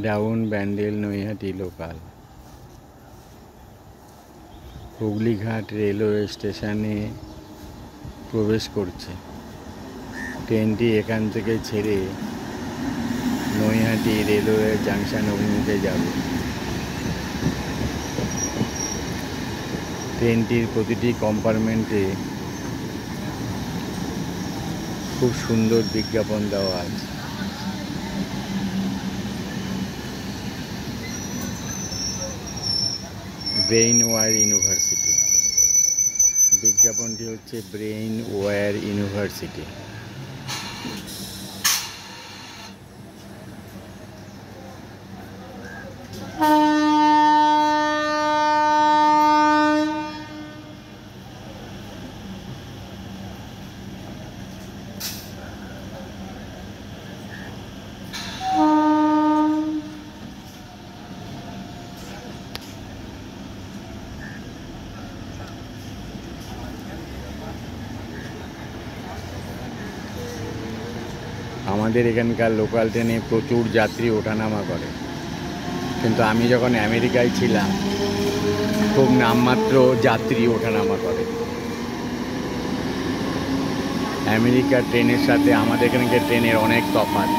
Down Bandel Naihati local. Hooghly Ghat railway স্টেশনে প্রবেশ করছে। ট্রেনটি এখান থেকে ছেড়ে নৈহাটি রেলওয়ে জাংশন অভিমুখে যাবে। ট্রেনটির প্রতিটি কম্পার্টমেন্টে খুব সুন্দর বিজ্ঞাপন দেওয়া আছে। Brain war university. বিজ্ঞাপনটি হচ্ছে ব্রেইন ওয়ার ইউনিভার্সিটি। আমাদের এখানকার লোকাল ট্রেনে প্রচুর যাত্রী ওঠানামা করে, কিন্তু আমি যখন আমেরিকায় ছিলাম খুব নামমাত্র যাত্রী ওঠানামা করে। আমেরিকার ট্রেনের সাথে আমাদের এখানকার ট্রেনের অনেক তফাৎ।